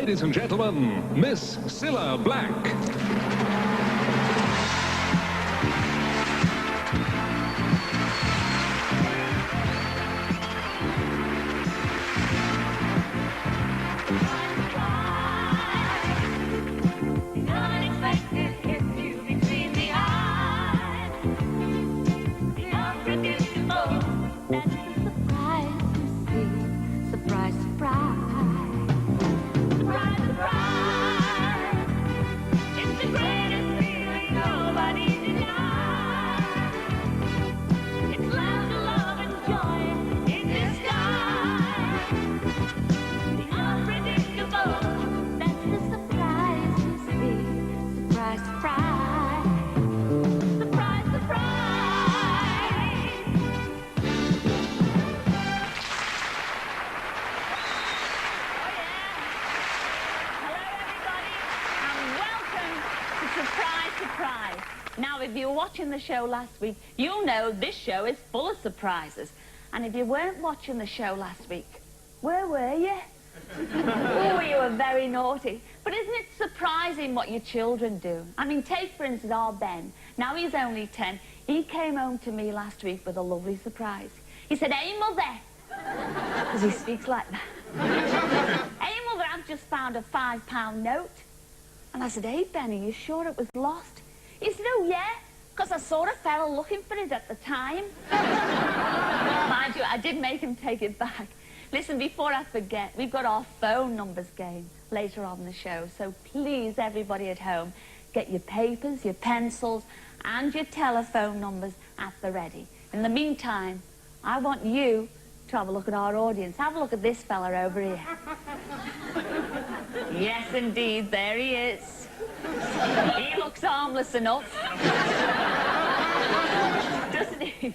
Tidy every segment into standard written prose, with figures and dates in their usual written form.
Ladies and gentlemen, Miss Cilla Black. Now, if you were watching the show last week, you'll know this show is full of surprises. And if you weren't watching the show last week, where were you? Oh, you were very naughty. But isn't it surprising what your children do? I mean, take, for instance, our Ben. Now he's only 10. He came home to me last week with a lovely surprise. He said, "Hey, Mother," because he speaks like that. "Hey, Mother, I've just found a £5 note." And I said, "Hey, Ben, are you sure it was lost?" He said, "Oh, yeah, because I saw a fella looking for it at the time." Mind you, I did make him take it back. Listen, before I forget, we've got our phone numbers game later on in the show, so please, everybody at home, get your papers, your pencils, and your telephone numbers at the ready. In the meantime, I want you to have a look at our audience. Have a look at this fella over here. Yes, indeed, there he is. He looks harmless enough. Doesn't he?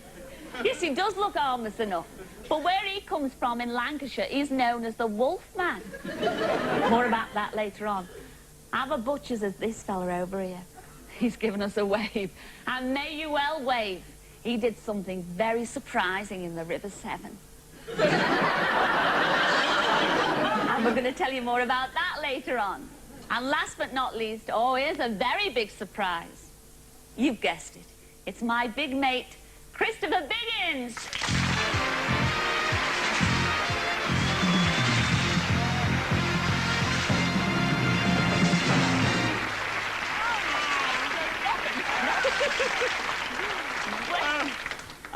Yes, he does look harmless enough. But where he comes from in Lancashire, he's known as the Wolfman. More about that later on. Have a butcher's as this fella over here. He's given us a wave. And may you well wave. He did something very surprising in the River Severn. And we're going to tell you more about that later on. And last but not least, oh, here's a very big surprise. You've guessed it. It's my big mate, Christopher Biggins.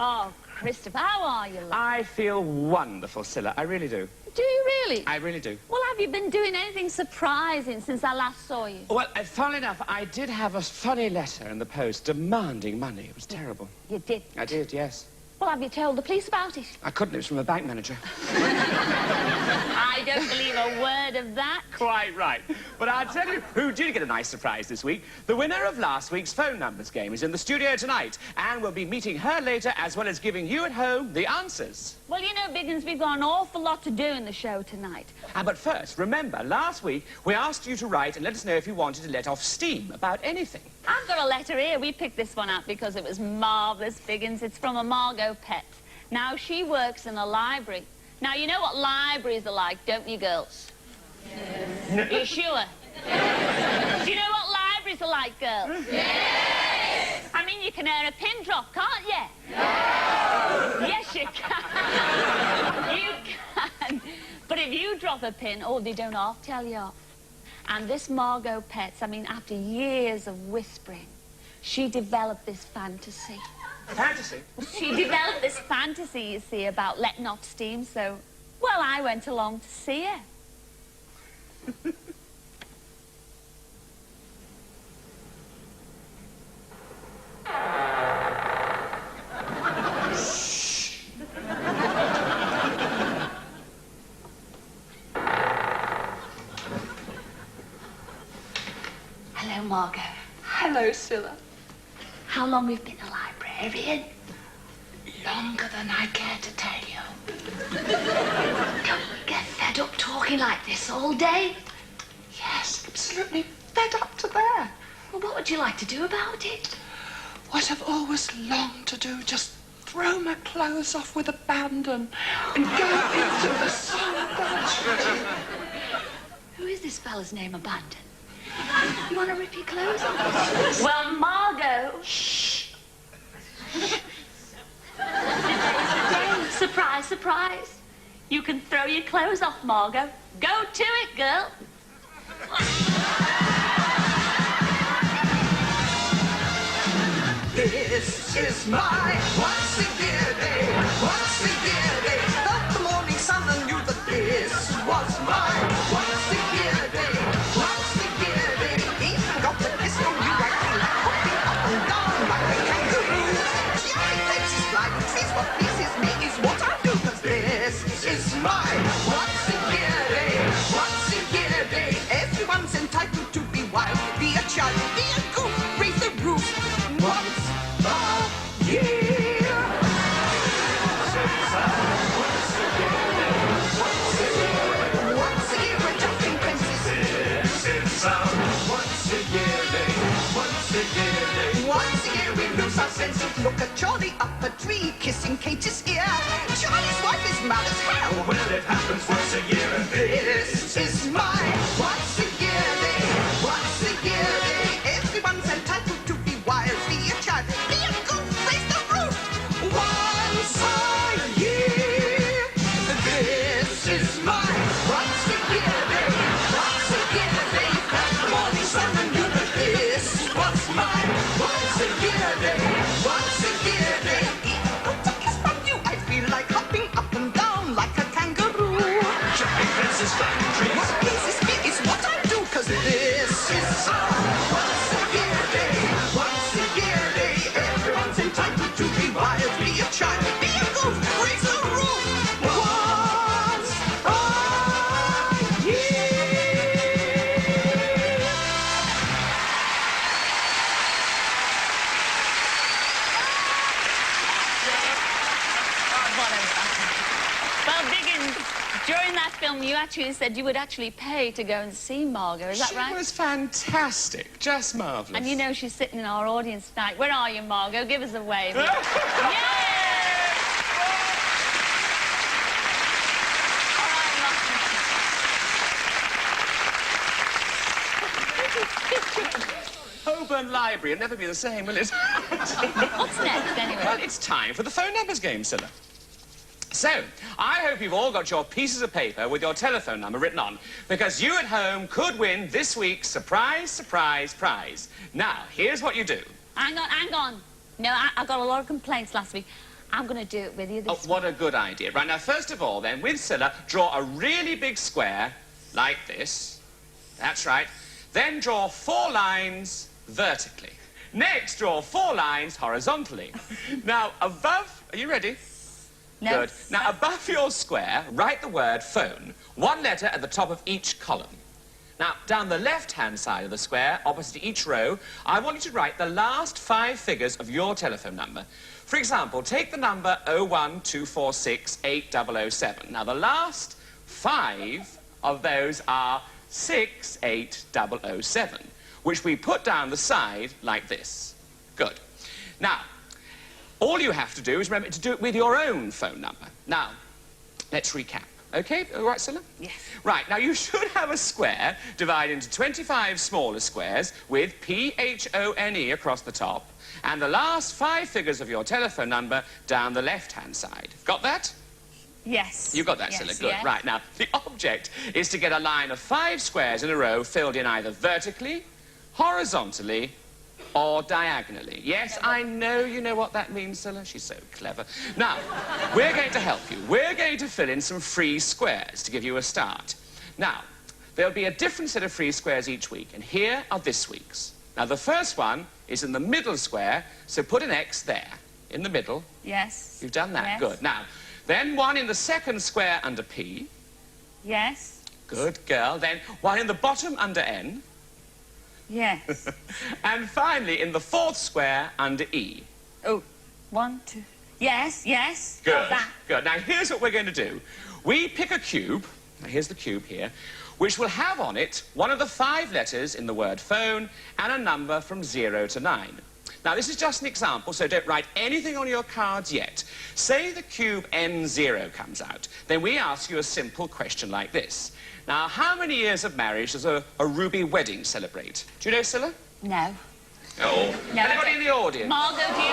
Oh, Christopher, how are you, love? I feel wonderful, Cilla. I really do. Do you really? I really do. Well, have you been doing anything surprising since I last saw you? Well, funnily enough, I did have a funny letter in the post demanding money. It was terrible. You did? I did, yes. Well, have you told the police about it? I couldn't. It was from a bank manager. I don't believe a word of that. Quite right. But I'll tell you who did get a nice surprise this week. The winner of last week's phone numbers game is in the studio tonight, and we'll be meeting her later, as well as giving you at home the answers. Well, you know, Biggins, we've got an awful lot to do in the show tonight. But first, remember, last week we asked you to write and let us know if you wanted to let off steam about anything. I've got a letter here. We picked this one out because it was marvellous, Biggins. It's from a Margot Pett. Now, she works in a library. Now, you know what libraries are like, don't you, girls? Yes. You sure? Yes. Do you know what libraries are like, girls? Yes. I mean, you can hear a pin drop, can't you? No. Yes, you can. You can. But if you drop a pin, oh, they don't half tell you off. And this Margot Pett, I mean, after years of whispering, she developed this fantasy. Fantasy? She developed this fantasy, you see, about letting off steam, so, well, I went along to see her. Hello, Margot. Hello, Cilla. How long we've been a librarian? Longer than I care to tell you. Don't you get fed up talking like this all day? Yes, absolutely fed up to there. Well, what would you like to do about it? What I've always longed to do, just throw my clothes off with abandon and go into the sun. Who is this this fella's name, Abandon? You want to rip your clothes off? Well, Margot... Shh. Today's surprise, surprise. You can throw your clothes off, Margot. Go to it, girl. This is my once-a-year day, once-a-year day. Felt the morning sun and knew that this was my once-a-year day, once-a-year day. Even got the kiss from you, I feel like hopping up and down like a kangaroo. Cherry faces fly, trees, what pleases me is what I do, 'cause this is my once-a-year day, once-a-year day. Everyone's entitled to be wild, be a child, be a goof, raise the roof. Once a year. Once a year, adjusting fences. Once a year day. Once a year day. Once a year we lose our senses. Look at Charlie up a tree, kissing Kate's ear. Charlie's wife is mad as hell. Well, it happens once a year, and This is my once a year day. Once a year day. Everyone's entitled to be wild, be a child, be a goof, raise the roof. Once a year. This is my once a year day. Once a year day. Felt the morning sun and knew that this was my once a year day. Once a year day. Even got a kiss from you, I feel like hopping up and down like a kangaroo. jumping fences, climbing trees. What pleases me is what I do, 'cause this is once a year day, once a year day. Everyone's entitled to be wild, be a child, be a goof, raise the roof. Once a year. Well, Diggins, during that film, you actually said you would actually pay to go and see Margot. Is that She right? was fantastic, just marvellous. And you know she's sitting in our audience tonight. Where are you, Margot? Give us a wave. Yay! All right, Holborn Library, it'll never be the same, will it? What's next, anyway? Well, it's time for the phone numbers game, Cilla. So, I hope you've all got your pieces of paper with your telephone number written on, because you at home could win this week's surprise, surprise, prize. Now, here's what you do. Hang on. No, I got a lot of complaints last week. I'm going to do it with you this Oh, what a good idea. Right, now, first of all, then, with Cilla, draw a really big square, like this. That's right. Then draw 4 lines vertically. Next, draw 4 lines horizontally. Now, above... Are you ready? No. Good. Now, above your square, write the word phone, 1 letter at the top of each column. Now, down the left-hand side of the square, opposite each row, I want you to write the last 5 figures of your telephone number. For example, take the number 012468007. Now, the last 5 of those are 68007, which we put down the side like this. Good. Now, all you have to do is remember to do it with your own phone number. Now, let's recap. Okay? All right, Cilla? Yes. Right, now you should have a square divided into 25 smaller squares with P-H-O-N-E across the top and the last 5 figures of your telephone number down the left-hand side. Got that? Yes. You got that, Yes, Cilla? Good. yes. Right, now, the object is to get a line of 5 squares in a row filled in either vertically, horizontally, or diagonally. Yes, I know you know what that means, Cilla. She's so clever. Now, we're going to help you. We're going to fill in some free squares to give you a start. Now, there'll be a different set of free squares each week, and here are this week's. Now, the first one is in the middle square, so put an X there, in the middle. Yes. You've done that. Yes. Good. Now, then one in the second square under P. Yes. Good girl. Then one in the bottom under N. Yes. And finally, in the 4th square under E. Oh, 1, 2. Yes, yes. Good. Got that. Good. Now, here's what we're going to do. We pick a cube. Now, here's the cube here, which will have on it one of the 5 letters in the word phone and a number from 0 to 9. Now, this is just an example, so don't write anything on your cards yet. Say the cube N0 comes out. Then we ask you a simple question like this. Now, how many years of marriage does a ruby wedding celebrate? Do you know, Cilla? No. Oh. No, Anybody in the audience? Margot, do you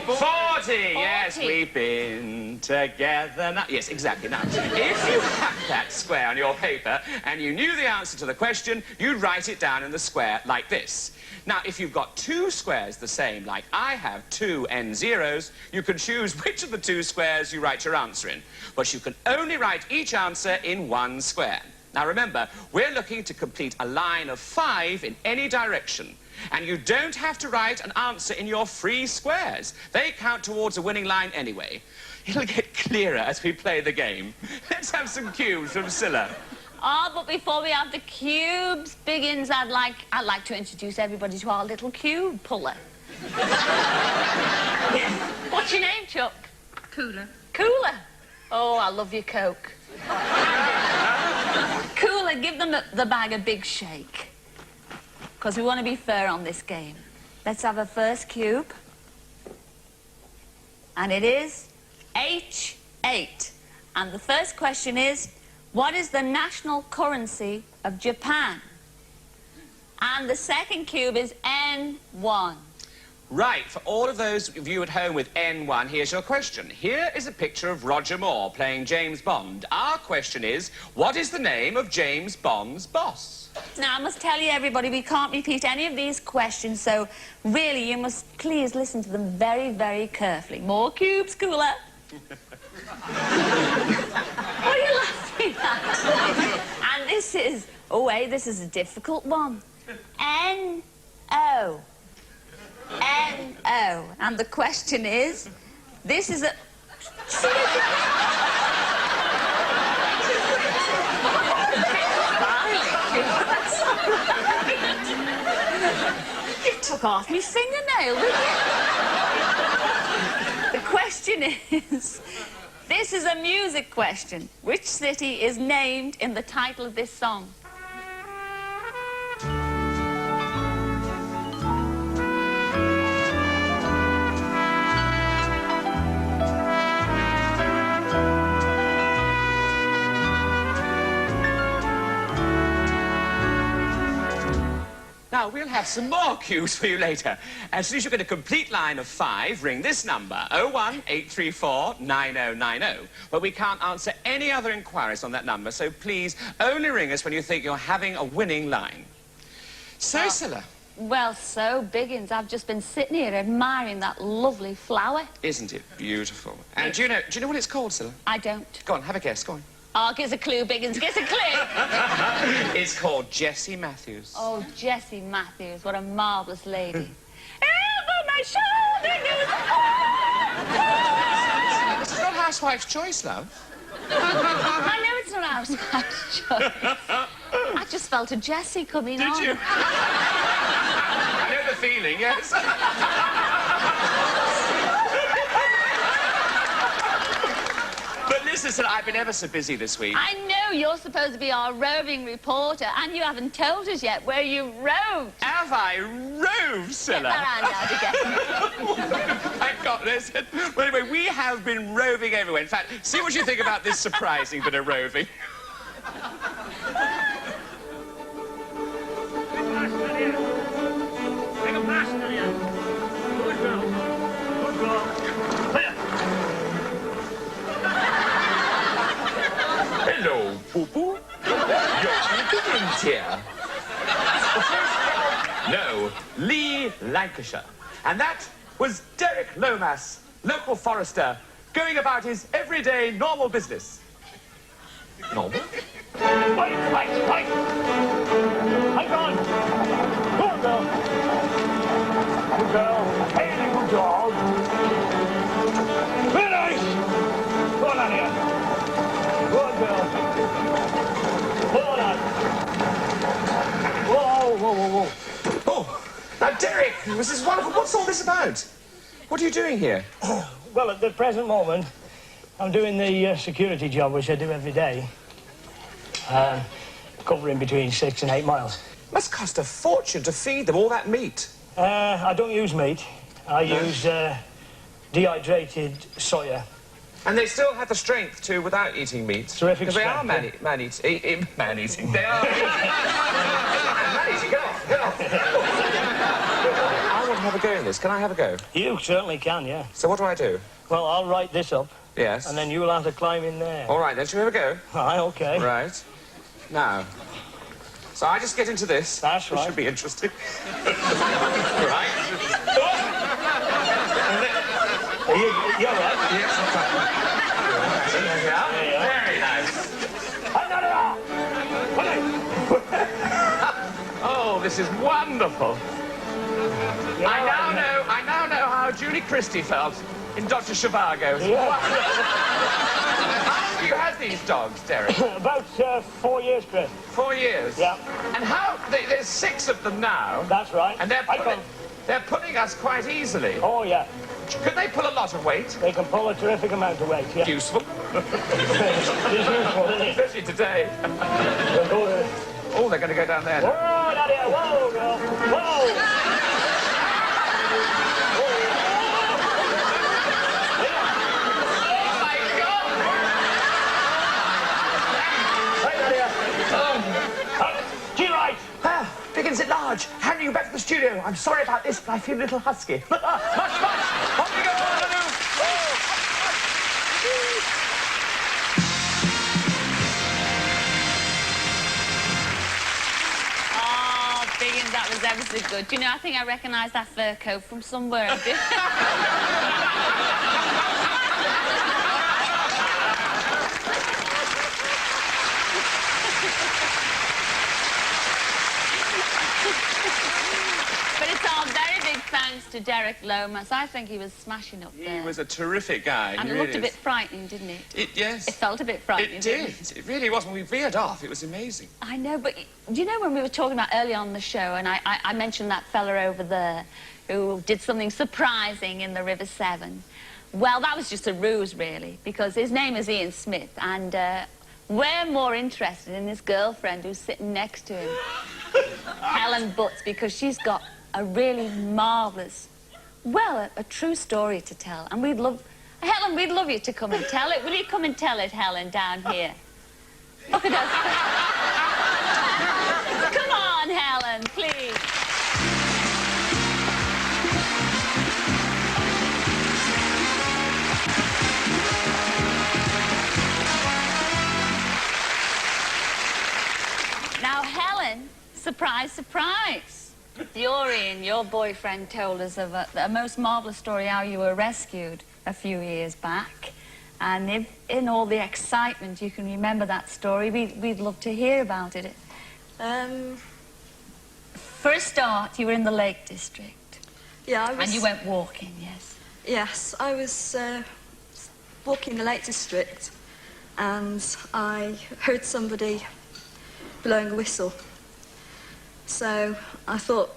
know? 40. Yes, we've been together now. Yes, exactly. Now, if you had that square on your paper and you knew the answer to the question, you'd write it down in the square like this. Now, if you've got two squares the same, like I have two N0s, you can choose which of the two squares you write your answer in. But you can only write each answer in one square. Now, remember, we're looking to complete a line of 5 in any direction. And you don't have to write an answer in your free squares. They count towards a winning line anyway. It'll get clearer as we play the game. Let's have some cubes from Cilla. Oh, but before we have the cubes, Biggins, I'd like to introduce everybody to our little cube puller. What's your name, Chuck? Cooler. Cooler. Oh, I love your Coke. Cooler, give them the bag a big shake. Because we want to be fair on this game. Let's have a first cube. And it is H8. And the first question is, what is the national currency of Japan? And the second cube is N1. Right, for all of those of you at home with N1, here's your question. Here is a picture of Roger Moore playing James Bond. Our question is, what is the name of James Bond's boss? Now, I must tell you, everybody, we can't repeat any of these questions, so really, you must please listen to them very, very carefully. More cubes, Cooler. What are you laughing at? And this is, oh wait, this is a difficult one. N-O. N-O. And the question is, this is a... You took off me fingernail, didn't you? The question is, this is a music question. Which city is named in the title of this song? Now, we'll have some more cues for you later. As soon as you get a complete line of 5, ring this number, 018349090. But we can't answer any other inquiries on that number, so please only ring us when you think you're having a winning line. So, Cilla. Well, so, Biggins, I've just been sitting here admiring that lovely flower. Isn't it beautiful? And do you know what it's called, Cilla? I don't. Go on, have a guess, go on. Oh, give us a clue, Biggins, give us a clue. It's called Jessie Matthews. Oh, Jessie Matthews, what a marvellous lady. Over my shoulder, This is not Housewife's Choice, love. I know it's not Housewife's Choice. I just felt a Jessie coming on. Did you? I know the feeling, yes. But listen, Cilla, I've been ever so busy this week. I know you're supposed to be our roving reporter, and you haven't told us yet where you roved. Have I roved, Cilla? Thank God, listen. Well, anyway, we have been roving everywhere. In fact, see what you think about this surprising bit of roving. Take a pass, Lydia. Good girl. Good girl. Clear. Hello, Poo-Poo. You're Biggins here. No, Lee, Lancashire. And that was Derek Lomas, local forester, going about his everyday normal business. Normal? Wait. Hang on. Good girl. Good girl. Hey, good dog. Very nice. Go on, Lydia. Good girl. Hold on. Whoa. Oh, now, Derek, this is wonderful. What's all this about? What are you doing here? Well, at the present moment, I'm doing the security job, which I do every day. Covering between 6 and 8 miles. Must cost a fortune to feed them all that meat. I don't use meat. I use dehydrated soya. And they still have the strength to without eating meat. Terrific Because they are strength, man-eating. Man-eating. They are... Man-eating, get off, get off. I want to have a go in this. Can I have a go? You certainly can, yeah. So what do I do? Well, I'll write this up, Yes. and then you'll have to climb in there. All right, then, shall we have a go? Aye, OK. Right. Now. So I just get into this. That's right. It should be interesting. Right. You're right. Yes, that's right. There we are. There you are. Very nice. Oh, this is wonderful. I now know how Julie Christie felt in Dr. Zhivago. Yeah. How long have you had these dogs, Derek? About 4 years, Chris. 4 years? Yeah. And how... There's 6 of them now. That's right. And they're putting us quite easily. Oh, yeah. Could they pull a lot of weight? They can pull a terrific amount of weight, yeah. Useful. It's useful, isn't it? Especially today. We'll go there. Oh, they're going to go down there now. Whoa, Nadia, whoa, girl. Whoa! Oh, my God! Hey, Nadia. G-right. Dickens at large. Handing you back to the studio. I'm sorry about this, but I feel a little husky. Much, much. Off we go, Lulu. Oh, Biggins, that was ever so good. Do you know, I think I recognise that fur coat from somewhere. I do. But it's all very big thanks to Derek Lomas. I think he was smashing up there. He was a terrific guy. And it looked a bit frightening, didn't it? Yes. It felt a bit frightening, It didn't did. it? It really was. When we veered off, it was amazing. I know, but do you know when we were talking about early on the show, and I mentioned that fella over there who did something surprising in the River Severn? Well, that was just a ruse, really, because his name is Ian Smith, and we're more interested in his girlfriend who's sitting next to him, Helen Butts, because she's got a really marvellous, well, a true story to tell. And we'd love... Helen, we'd love you to come and tell it. Will you come and tell it, Helen, down here? Look at us. Come on, Helen, please. Now, Helen, surprise, surprise. Ian, your boyfriend, told us of a most marvellous story how you were rescued a few years back. And if in all the excitement you can remember that story, we'd love to hear about it. For a start, you were in the Lake District. Yeah, I was... And you went walking, yes? Yes, I was walking in the Lake District and I heard somebody blowing a whistle. So I thought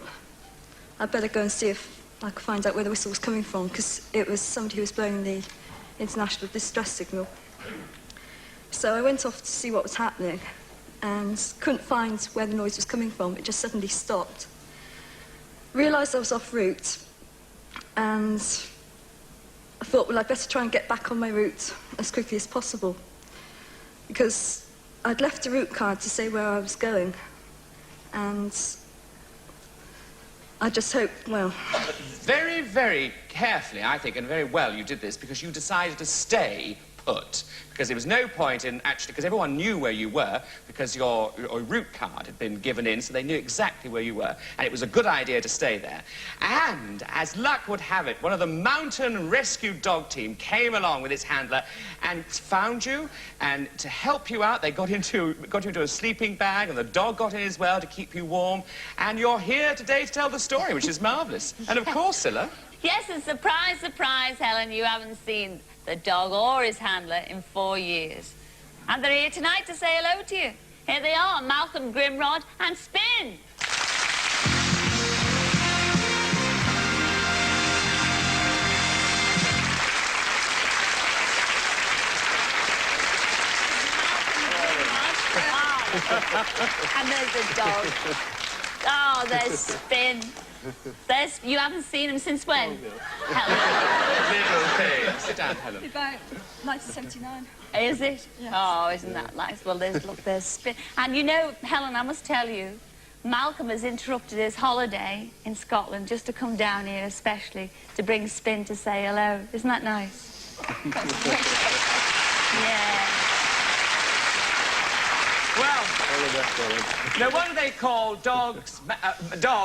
I'd better go and see if I could find out where the whistle was coming from, because it was somebody who was blowing the international distress signal. So I went off to see what was happening and couldn't find where the noise was coming from. It just suddenly stopped. Realised I was off route and I thought, well, I'd better try and get back on my route as quickly as possible, because I'd left a route card to say where I was going. And I just hoped, well... Very, very carefully, I think, and very well you did this, because you decided to stay put. Because there was no point in actually... Because everyone knew where you were, because your route card had been given in, so they knew exactly where you were. And it was a good idea to stay there. And, as luck would have it, one of the mountain rescue dog team came along with its handler and found you. And to help you out, they got you into a sleeping bag, and the dog got in as well to keep you warm. And you're here today to tell the story, which is marvellous. And, of course, Cilla... Yes, and surprise, surprise, Helen, you haven't seen the dog or his handler in 4 years. And they're here tonight to say hello to you. Here they are, Malcolm, Grimrod and Spin. And there's the dog. Oh, there's Spin. You haven't seen him since when? Helen. Little thing. Sit down, Helen. About 1979. Is it? Yes. Oh, isn't that nice? Well, there's spin. And you know, Helen, I must tell you, Malcolm has interrupted his holiday in Scotland just to come down here especially to bring Spin to say hello. Isn't that nice? Yeah. Well, no wonder they call dog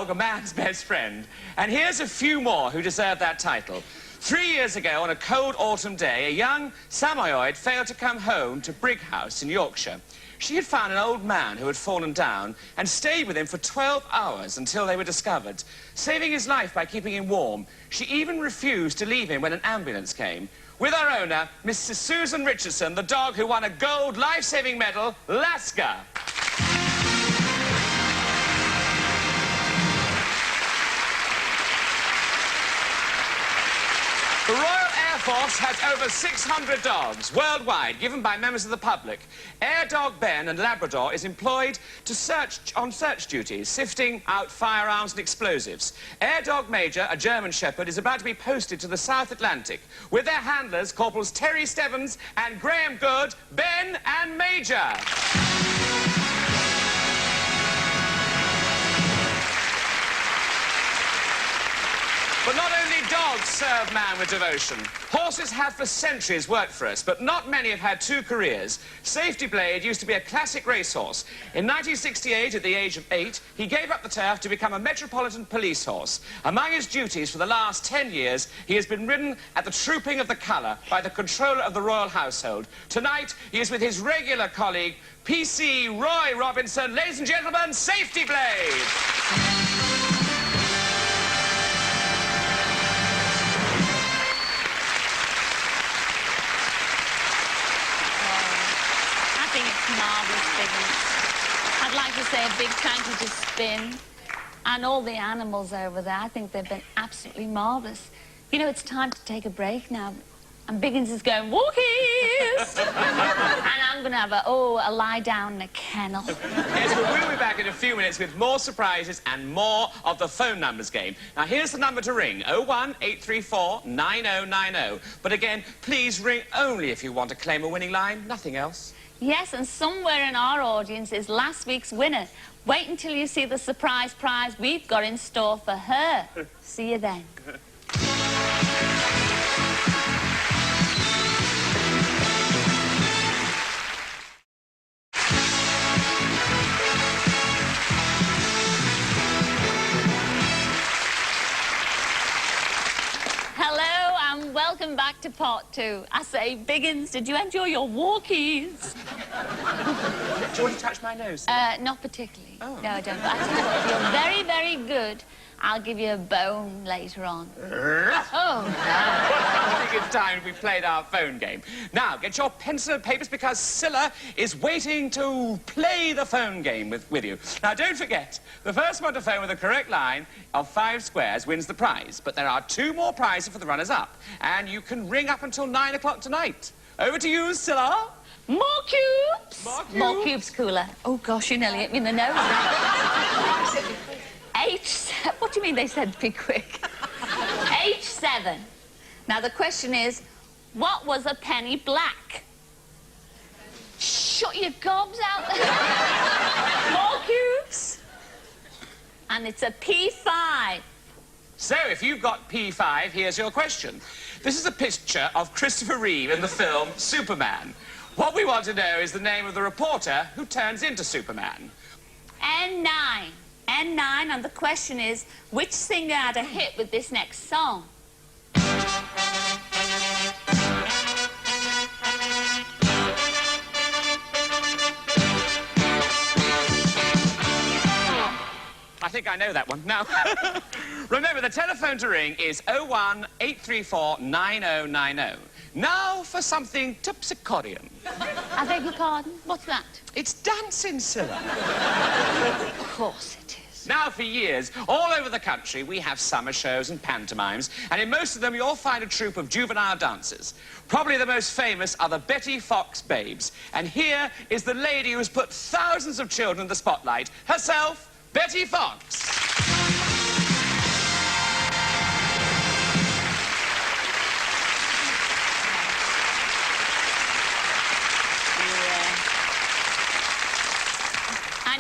a man's best friend. And here's a few more who deserve that title. 3 years ago, on a cold autumn day, a young Samoyed failed to come home to Brighouse in Yorkshire. She had found an old man who had fallen down and stayed with him for 12 hours until they were discovered, saving his life by keeping him warm. She even refused to leave him when an ambulance came. With our owner, Mrs. Susan Richardson, the dog who won a gold life-saving medal, Lasker. The Royal Air Force has over 600 dogs worldwide, given by members of the public. Air Dog Ben and Labrador is employed on search duties, sifting out firearms and explosives. Air Dog Major, a German Shepherd, is about to be posted to the South Atlantic with their handlers, Corporals Terry Stebbins and Graham Good, Ben and Major. But not only dogs serve man with devotion. Horses have for centuries worked for us, but not many have had two careers. Safety Blade used to be a classic racehorse. In 1968, at the age of 8, he gave up the turf to become a metropolitan police horse. Among his duties for the last 10 years, he has been ridden at the Trooping of the Colour by the controller of the royal household. Tonight, he is with his regular colleague, PC Roy Robinson. Ladies and gentlemen, Safety Blade. I'd like to say a big thank you to Spin and all the animals over there. I think they've been absolutely marvellous. You know, it's time to take a break now. And Biggins is going, walkies! And I'm going to have a lie down in a kennel. Yes, but we'll be back in a few minutes with more surprises and more of the phone numbers game. Now, here's the number to ring, 01834-9090. But again, please ring only if you want to claim a winning line, nothing else. Yes, and somewhere in our audience is last week's winner. Wait until you see the surprise prize we've got in store for her. See you then. Welcome back to part 2. I say, Biggins, did you enjoy your walkies? Do you want to touch my nose? Not particularly. Oh. No, I don't. I tell you what, you're very, very good. I'll give you a bone later on. Oh, no. I think it's time we played our phone game. Now, get your pencil and papers because Cilla is waiting to play the phone game with you. Now, don't forget, the first one to phone with the correct line of 5 squares wins the prize. But there are 2 more prizes for the runners-up. And you can ring up until 9 o'clock tonight. Over to you, Cilla. More cubes. More cubes. More cubes, cooler. Oh, gosh, you nearly hit me in the nose. What do you mean they said be quick? H7. Now, the question is, what was a penny black? Shut your gobs out there. More cubes. And it's a P5. So, if you've got P5, here's your question. This is a picture of Christopher Reeve in the film Superman. What we want to know is the name of the reporter who turns into Superman. N9. N9, and the question is, which singer had a hit with this next song? I think I know that one. Now, remember, the telephone to ring is 01834-9090. Now for something terpsichorean. I beg your pardon? What's that? It's dancing, Cilla. Of course it is. Now, for years, all over the country, we have summer shows and pantomimes, and in most of them, you'll find a troupe of juvenile dancers. Probably the most famous are the Betty Fox Babes. And here is the lady who's put thousands of children in the spotlight, herself, Betty Fox.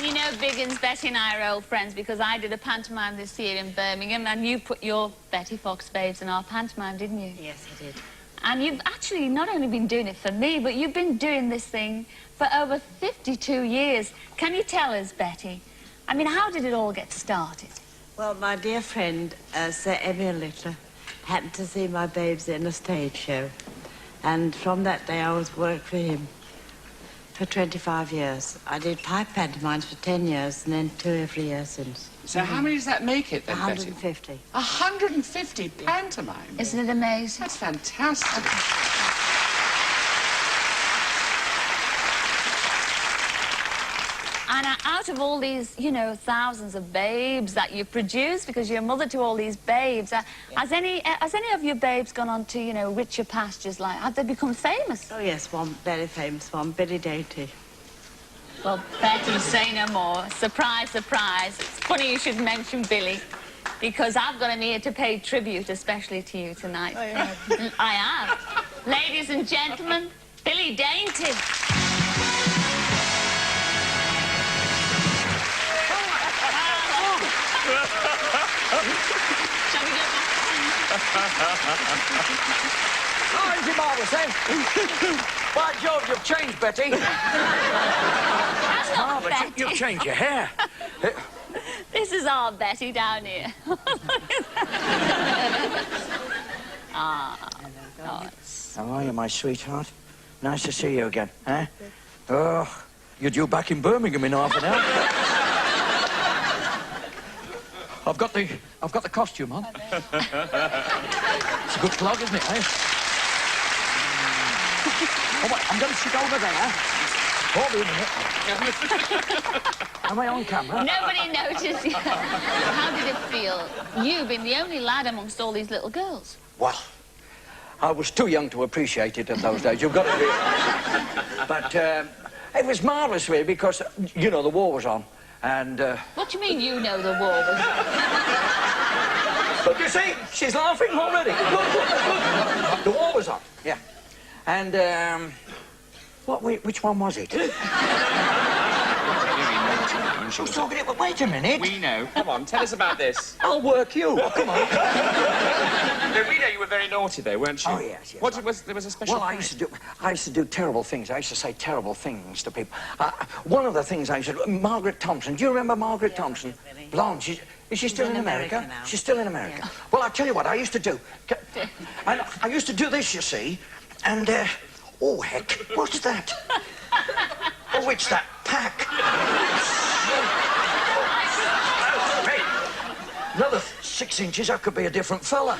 And you know, Biggins, Betty and I are old friends because I did a pantomime this year in Birmingham and you put your Betty Fox babes in our pantomime, didn't you? Yes, I did. And you've actually not only been doing it for me, but you've been doing this thing for over 52 years. Can you tell us, Betty? I mean, how did it all get started? Well, my dear friend, Sir Littler, happened to see my babes in a stage show. And from that day, I was worked for him for 25 years. I did 5 pantomimes for 10 years and then 2 every year since. So how many does that make it then, 150. Betty? 150 pantomimes? Isn't it amazing? That's fantastic. And out of all these, you know, thousands of babes that you produce, because you're a mother to all these babes, has any of your babes gone on to, you know, richer pastures? Like, have they become famous? Oh, yes, one very famous one, Billy Dainty. Well, Betty, say no more. Surprise, surprise. It's funny you should mention Billy, because I've got him here to pay tribute, especially to you tonight. Oh, yeah. I have. Ladies and gentlemen, Billy Dainty. Shall we go back? Oh, isn't it marvellous, then? By George, you've changed, Betty. That's not Marvellous, Betty. you've changed your hair. This is our Betty down here. How are you, my sweetheart? Nice to see you again, eh? Oh, you're due back in Birmingham in half an hour. I've got the costume on. It's a good clog, isn't it, eh? Oh, wait, I'm going to sit over there. Hold me a minute. Am I on camera? Nobody noticed you. How did it feel? You being the only lad amongst all these little girls. Well, I was too young to appreciate it in those days. You've got to be. But it was marvellous, really, because, you know, the war was on. And, What do you mean you know the war was... But you see, she's laughing already. Look. The war was on, yeah. And, which one was it? I was talking about... Wait a minute. We know. Come on, tell us about this. I'll work you. Come on. No, we know you were very naughty, though, weren't you? Oh, yes. There was a special Well, I used to do terrible things. I used to say terrible things to people. One of the things I used to do... Margaret Thompson. Do you remember Margaret Thompson? Really. Blonde. Is she still in America? Now. She's still in America. Yeah. Well, I'll tell you what I used to do. And I used to do this, you see. And, oh, heck, what's that? Oh, it's that pack. Hey, another 6 inches, I could be a different fella.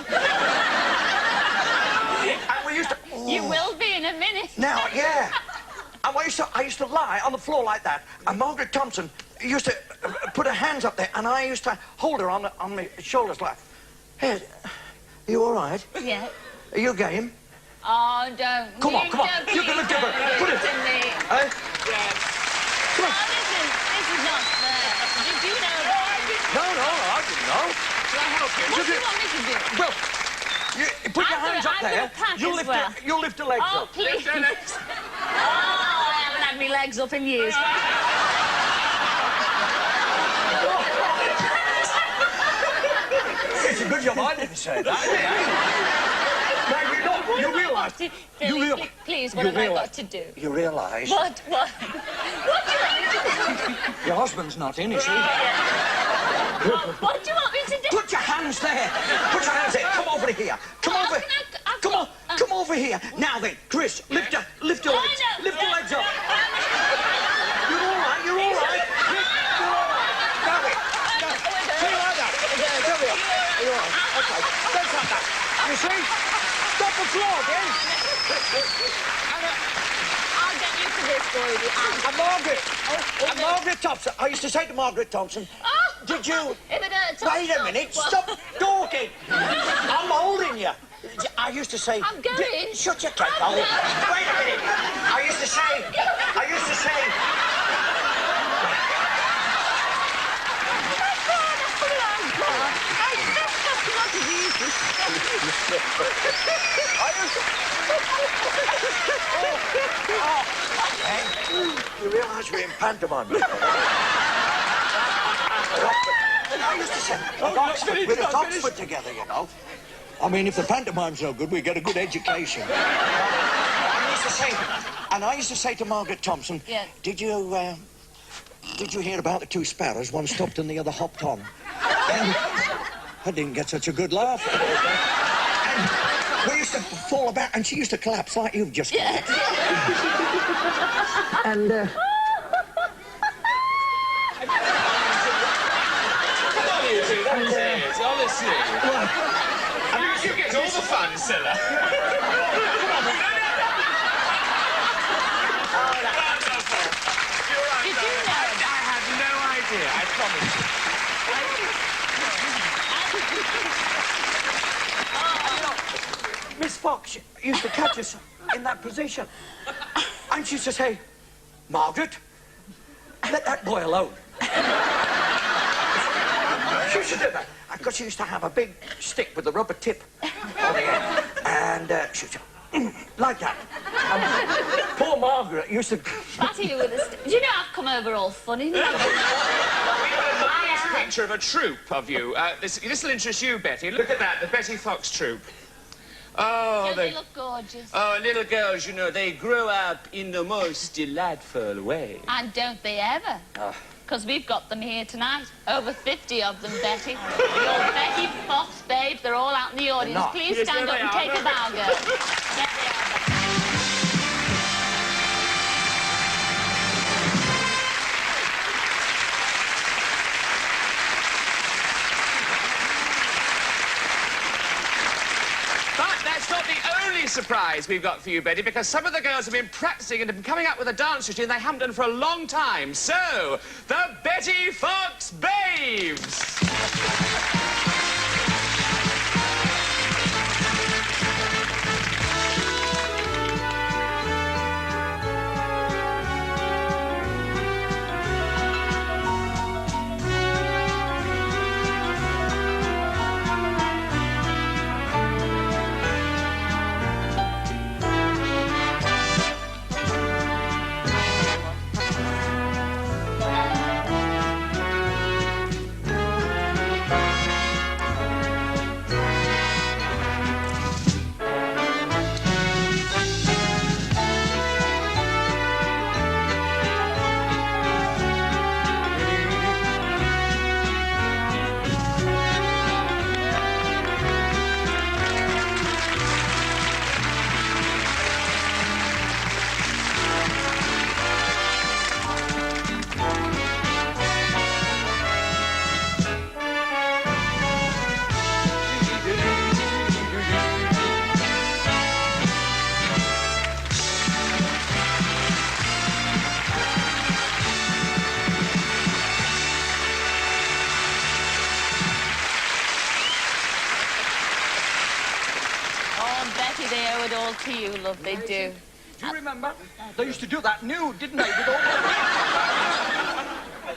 And we used to... You will be in a minute. Now, yeah. And I used to lie on the floor like that. And Margaret Thompson used to put her hands up there, and I used to hold her on my shoulders like, hey, are you all right? Yeah. Are you game? Oh, don't. Come on, come on. Don't You're gonna give her. Put it. to me. Eh? Yes. Come on. Oh, this is not fair. Did you know that? No, I didn't know. Shall I help you? What do you want me to do? Well, you put your I've got hands a- up I've got there. a pack You as lift well. you lift your legs Oh, up. please. Oh, I haven't had my legs up in years. It's a good job I didn't say that. Now, you realise... Billy, please, what have I got to do? You realise... What? What do you want me to do? Your husband's not in, is he? What do you want me to do? Put your hands there. Put your hands there. Come over here. Come over. Come on. Come over here. Now then, Chris, lift your legs. no, Lift your no, legs up. no. You're all right. You're all right. You're all right. Now then. See like that. There we are. You're all right. Okay. Don't like that. You see? Stop the floor again. I'll get you to this, boy. And Margaret Thompson. I used to say to Margaret Thompson, did you... If it hurts, Wait a minute. Stop talking. I'm holding you. I used to say... I'm going. Shut your cake hole. Wait a minute. I used to say... You realise we're in pantomime. I used to say, we're at Oxford together, you know. I mean, if the pantomime's no good, we get a good education. And I used to say to Margaret Thompson, yes. Did you hear about the two sparrows? One stopped and the other hopped on. I didn't get such a good laugh. And we used to fall about, and she used to collapse like you've just collapsed. And, honestly. I mean, you get all the fun, Cilla. Did you know? I had no idea, I promise you. Miss Fox used to catch us in that position. And she used to say, Margaret, let that boy alone. She used to do that. Because she used to have a big stick with a rubber tip on the end. And she used to, like that. Poor Margaret used to... Batter you with a stick. Do you know I've come over all funny now? We have a nice picture of a troupe of you. This will interest you, Betty. Look at that, the Betty Fox troupe. Oh, Don't they look gorgeous? Oh, little girls, you know, they grow up in the most delightful way. And don't they ever? Because we've got them here tonight. Over 50 of them, Betty. Your Betty Fox babes, they're all out in the audience. Not. Please Yes, stand there up they and are. take a bow, girls. There they are. But that's not the only surprise we've got for you, Betty, because some of the girls have been practicing and have been coming up with a dance routine they haven't done for a long time. So, the Betty Fox Babes! They owe it all to you, love, they do. Do you remember? They used to do that nude, didn't they? With all...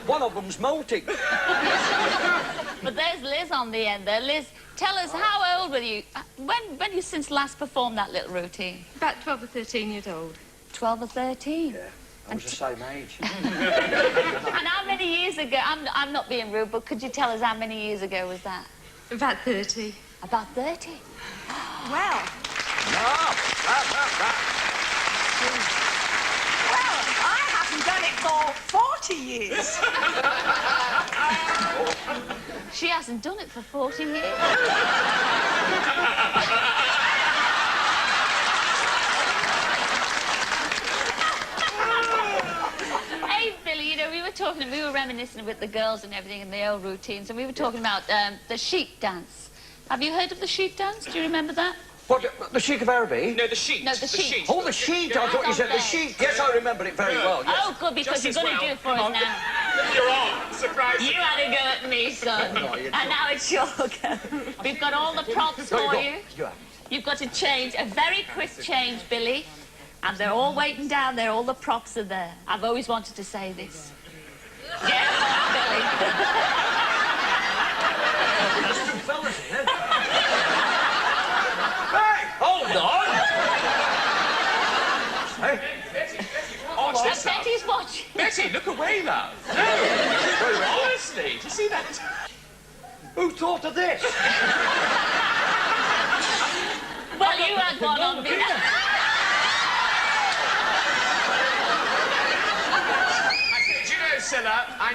One of them's molting. But there's Liz on the end there. Liz, tell us, how old were you? When you since last performed that little routine? About 12 or 13 years old. 12 or 13? Yeah, I was the same age. And how many years ago, I'm not being rude, but could you tell us how many years ago was that? About 30. About 30? Well, well, I haven't done it for 40 years. She hasn't done it for 40 years. Hey, Billy, you know, we were reminiscing with the girls and everything in the old routines, and we were talking about the sheep dance. Have you heard of the sheep dance? Do you remember that? What, the Sheik of Araby? No, the sheet. No, the sheet. Oh, the sheet! I thought you said the sheet. Yes, I remember it very well, yes. Oh, good, because you're going to do it for us now. You're on. Surprise. You had a go at me, son. And now it's your go. We've got all the props for you. You've got to change, a very crisp change, Billy. And they're all waiting down there, all the props are there. I've always wanted to say this. Yes, Billy. There's two fellas here. Hey, hold on! Hey, Watch this now. Betty's watching. Betty, look away, love. No. Honestly, do you see that? Who thought of this? Well, you had one on me. Do you know, Cilla, I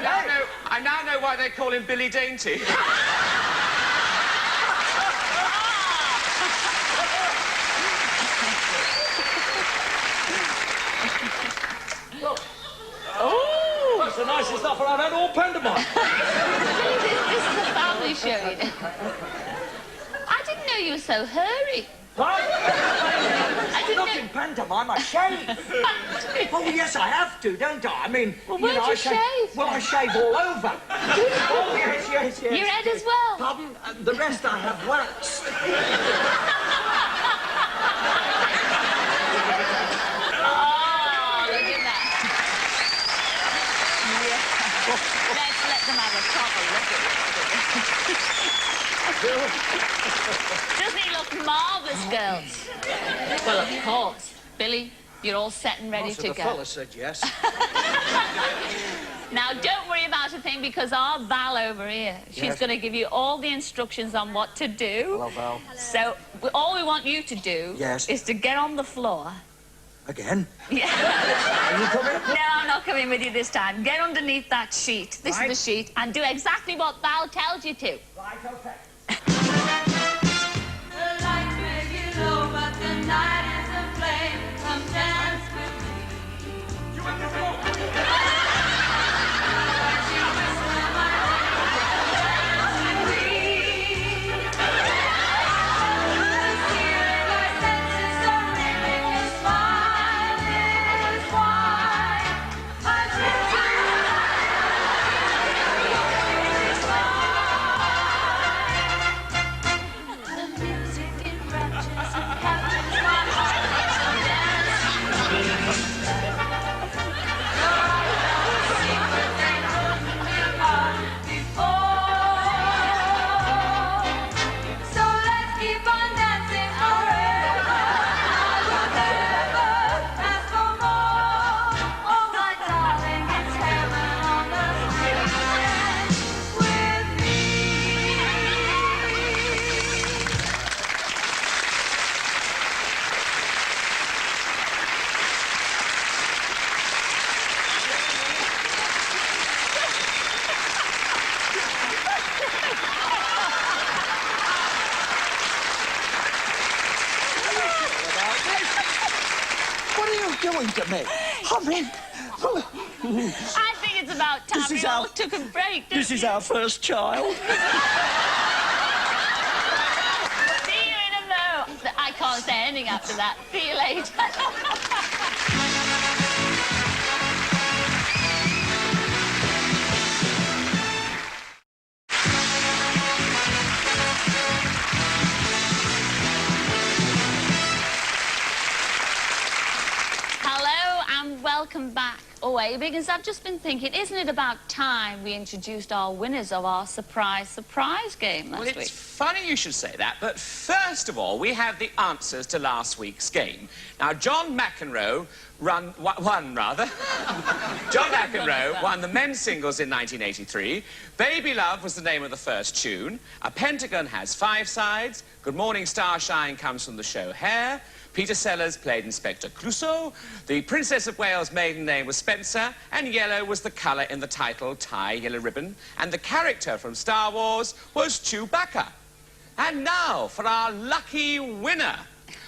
now know why they call him Billy Dainty. Oh, that's the nicest offer I've had all pantomime. This is a family show, you know. I didn't know you were so hairy. What? I didn't Not know... in pantomime, I shave. Oh, yes, I have to, don't I? I mean, Well, where'd you I shave? Well, I shave all over. Oh, yes. Your head as well? Pardon? The rest I have waxed. Oh, look at that. Yeah. Let's let them have a proper look at it. Doesn't he look marvellous, girls? Well, of course. Billy, you're all set and ready to The go. fella said yes. Now, don't worry about a thing, because our Val over here, she's going to give you all the instructions on what to do. Hello, Val. So, all we want you to do is to get on the floor. Again? Yeah. Are you coming? No, I'm not coming with you this time. Get underneath that sheet. This is the sheet. And do exactly what Val tells you to. Right, okay. The lights may be low, but the night is aflame. Come dance with me. You want the floor? Doing to me? I mean, I think it's about time we all took a break. This is our first child. See you in a mo. I can't say anything after that. See you later. Welcome back, away, because I've just been thinking, isn't it about time we introduced our winners of our surprise game last week? Well, it's funny you should say that, but first of all, we have the answers to last week's game. Now, John McEnroe won the men's singles in 1983. Baby Love was the name of the first tune. A pentagon has 5 sides. Good Morning Starshine comes from the show Hair. Peter Sellers played Inspector Clouseau. The Princess of Wales' maiden name was Spencer, and yellow was the colour in the title, Tie, Yellow Ribbon. And the character from Star Wars was Chewbacca. And now for our lucky winner.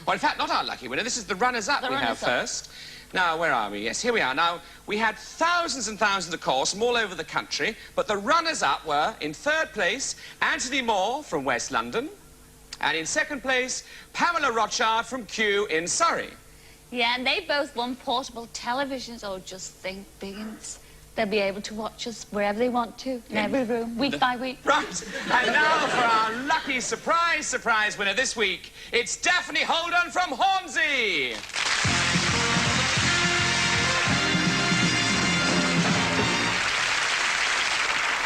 Well, in fact, not our lucky winner. This is the runners-up we have first. Now, where are we? Yes, here we are. Now, we had thousands and thousands of calls from all over the country, but the runners-up were, in 3rd place, Anthony Moore from West London. And in 2nd place, Pamela Rochard from Kew in Surrey. Yeah, and they both won portable televisions. Oh, just think, Biggins. They'll be able to watch us wherever they want to, in every room, week by week. Right. And now for our lucky surprise winner this week. It's Daphne Holden from Hornsey.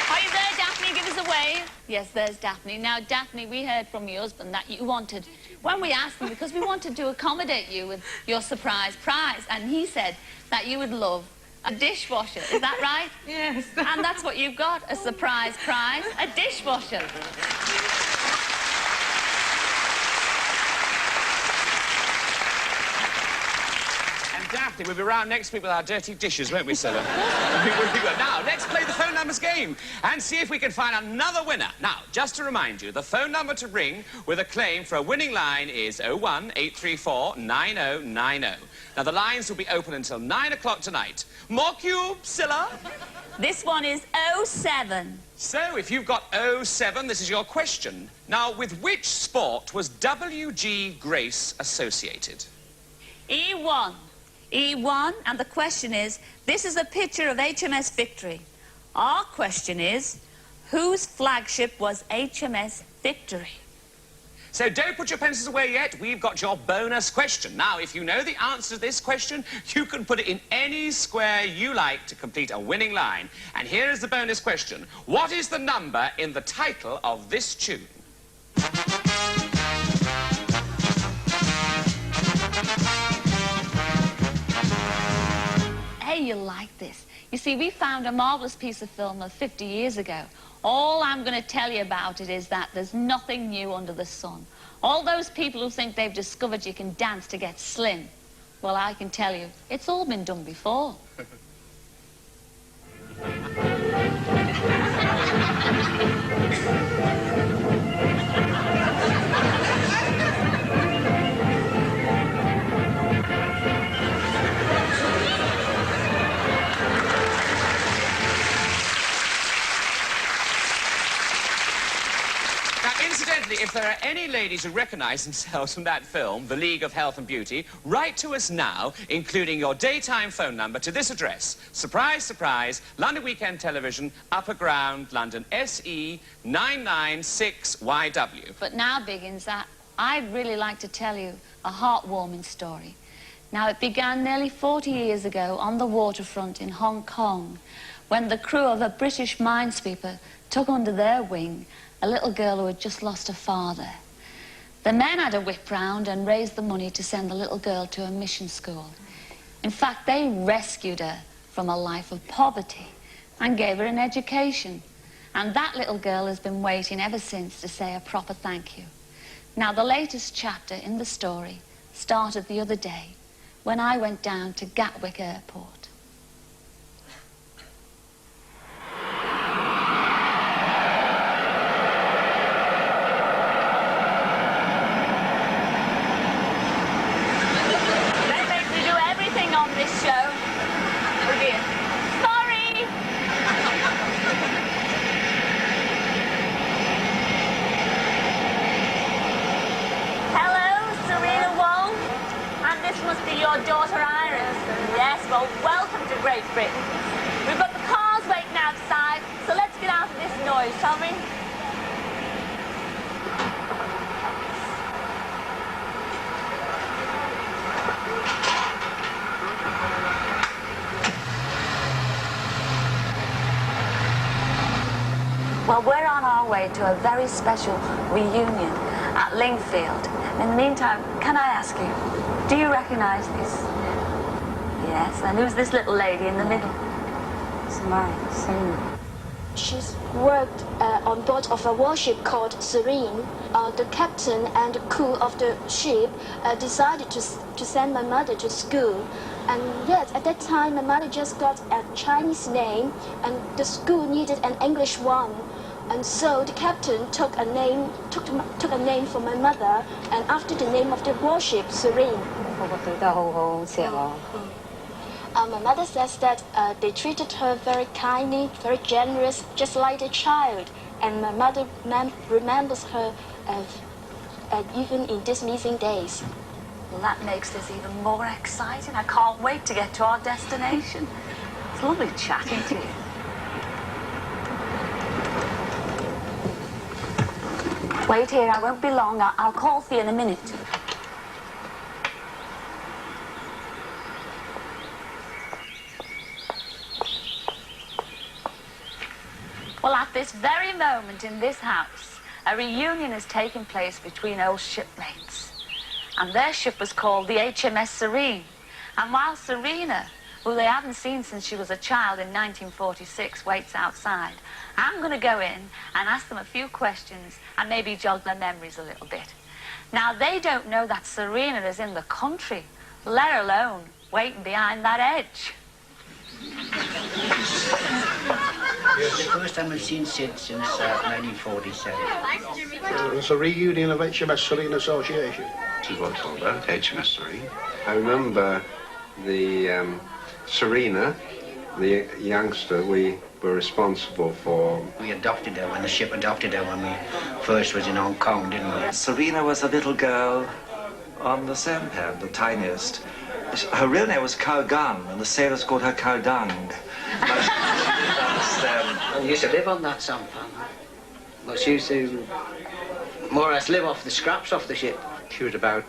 Are you there, Daphne? Give us a wave. Yes, there's Daphne. Now, Daphne, we heard from your husband that you wanted, when we asked him, because we wanted to accommodate you with your surprise prize, and he said that you would love A dishwasher, is that right? Yes. And that's what you've got, a surprise prize, a dishwasher. And Daphne, we'll be round next week with our dirty dishes, won't we, Cilla? We will. Now, let's play the phone numbers game and see if we can find another winner. Now, just to remind you, the phone number to ring with a claim for a winning line is 018349090. Now, the lines will be open until 9 o'clock tonight. More cubes, Cilla? This one is 07. So, if you've got 07, this is your question. Now, with which sport was W.G. Grace associated? E1. E1, and the question is, this is a picture of HMS Victory. Our question is, whose flagship was HMS Victory? So don't put your pencils away yet. We've got your bonus question. Now, if you know the answer to this question, you can put it in any square you like to complete a winning line. And here is the bonus question. What is the number in the title of this tune? Hey, you'll like this. You see, we found a marvellous piece of film of 50 years ago. All I'm going to tell you about it is that there's nothing new under the sun. All those people who think they've discovered you can dance to get slim, well, I can tell you, it's all been done before. Incidentally, if there are any ladies who recognise themselves from that film, The League of Health and Beauty, write to us now, including your daytime phone number to this address. Surprise, surprise, London Weekend Television, Upper Ground, London SE996YW. But now, Biggins, I'd really like to tell you a heartwarming story. Now, it began nearly 40 years ago on the waterfront in Hong Kong, when the crew of a British minesweeper took under their wing a little girl who had just lost her father. The men had a whip round and raised the money to send the little girl to a mission school. In fact, they rescued her from a life of poverty and gave her an education. And that little girl has been waiting ever since to say a proper thank you. Now, the latest chapter in the story started the other day when I went down to Gatwick Airport. Your daughter Iris. Yes, well, welcome to Great Britain. We've got the cars waiting outside, so let's get out of this noise, shall we? Well, we're on our way to a very special reunion at Lingfield. In the meantime, can I ask you, do you recognise this? Yes, and who's this little lady in the middle? It's my Cilla. She's worked on board of a warship called Serene. The captain and the crew of the ship decided to send my mother to school. And yes, at that time, my mother just got a Chinese name, and the school needed an English one. And so the captain took a name for my mother, and after the name of the warship, Serene. My mother says that they treated her very kindly, very generous, just like a child. And my mother remembers her even in these missing days. Well, that makes this even more exciting. I can't wait to get to our destination. It's lovely chatting to you. Wait here, I won't be long. I'll call for you in a minute. Well, at this very moment in this house, a reunion has taken place between old shipmates. And their ship was called the HMS Serene. And while Serena who they haven't seen since she was a child in 1946, waits outside. I'm going to go in and ask them a few questions and maybe jog their memories a little bit. Now, they don't know that Serena is in the country, let alone waiting behind that edge. It's the first time I've seen Sid since 1947. It's a reunion of HMS Serene Association. This is what it's all about, HMS Serene. I remember the Serena, the youngster, we were responsible for. We adopted her when the ship adopted her when we first was in Hong Kong, didn't we? Serena was a little girl on the sampan, the tiniest. Her real name was Kalgan, and the sailors called her Kaldang. Well, we used to live on that sampan. Well, she used to more or less live off the scraps off the ship. She was about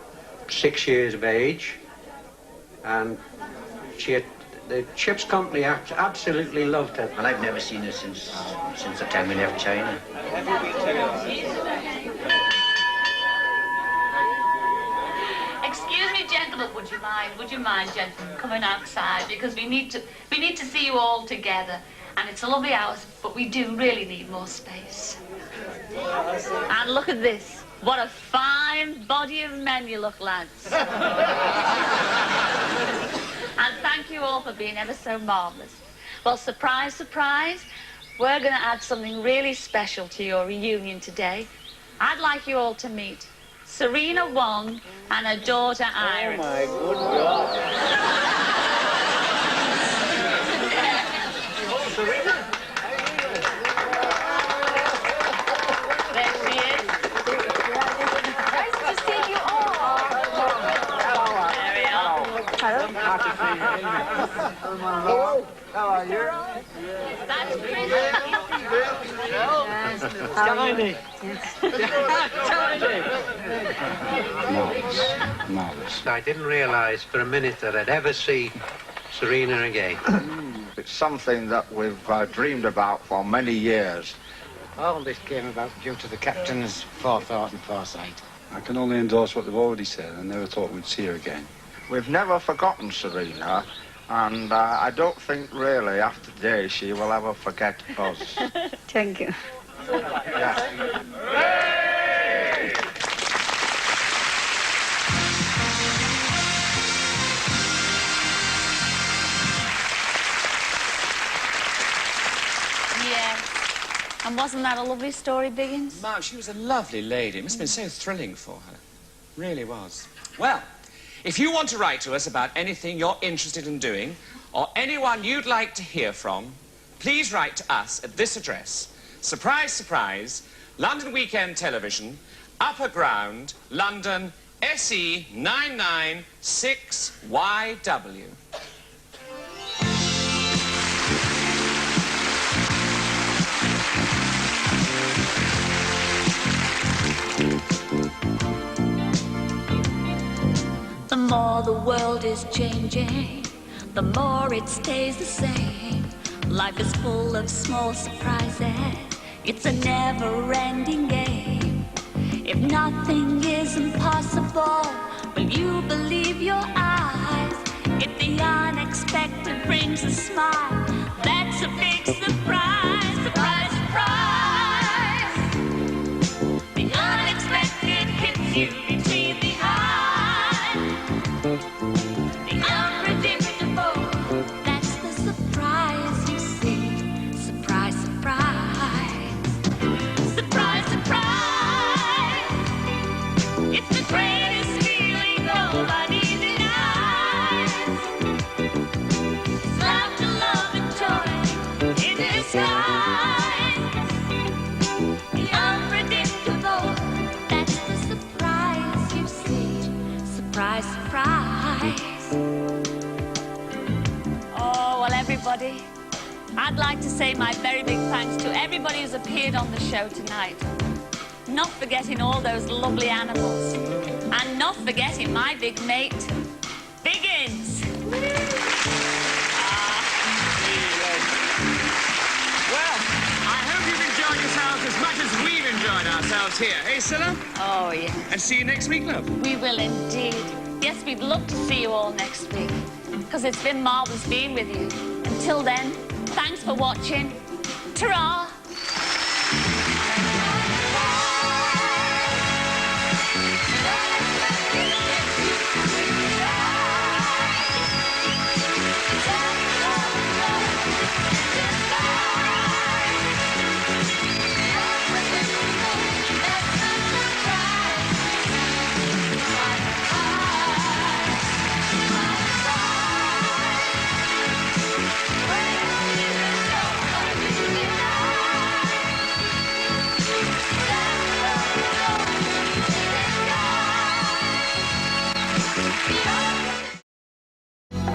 6 years of age, and the ship's company absolutely loved her. Well, I've never seen her since the time we left China. Excuse me, gentlemen, would you mind, gentlemen, coming outside, because we need to see you all together, and it's a lovely house, but we do really need more space. And look at this. What a fine body of men you look, lads. And thank you all for being ever so marvellous. Well, surprise, surprise, we're going to add something really special to your reunion today. I'd like you all to meet Serena Wong and her daughter Iris. Oh, my good God. Serena? There she is. Nice to see you all. There we are. Hello. Hello. How are you? That's Chris. Tiny. Marvellous. I didn't realise for a minute that I'd ever see Serena again. It's something that we've dreamed about for many years. All this came about due to the captain's forethought and foresight. I can only endorse what they've already said. I never thought we'd see her again. We've never forgotten Serena, and I don't think really after today she will ever forget us. Thank you. Yeah. Yes. And wasn't that a lovely story, Biggins? Mark, she was a lovely lady. It must have been so thrilling for her. Really was. Well, if you want to write to us about anything you're interested in doing, or anyone you'd like to hear from, please write to us at this address. Surprise, surprise, London Weekend Television, Upper Ground, London, SE 996YW. The more the world is changing, the more it stays the same. Life is full of small surprises. It's a never-ending game. If nothing is impossible, will you believe your eyes? If the unexpected brings a smile, that's a big surprise. Surprise, surprise. The unexpected hits you between the eyes. The unpredictable, that's the surprise you see. Surprise, surprise. Surprise, surprise. It's the greatest feeling nobody denies. It's laughter, love, and joy in disguise. The unpredictable, that's the surprise you see. Surprise, surprise. Oh, well, everybody, I'd like to say my very big thanks to everybody who's appeared on the show tonight. Not forgetting all those lovely animals. And not forgetting my big mate, Biggins. Well, I hope you've enjoyed yourselves as much as we've enjoyed ourselves here. Eh, Cilla? Oh, yeah. And see you next week, love. We will indeed. Yes, we'd love to see you all next week. because it's been marvellous being with you. Until then, thanks for watching. Ta-ra!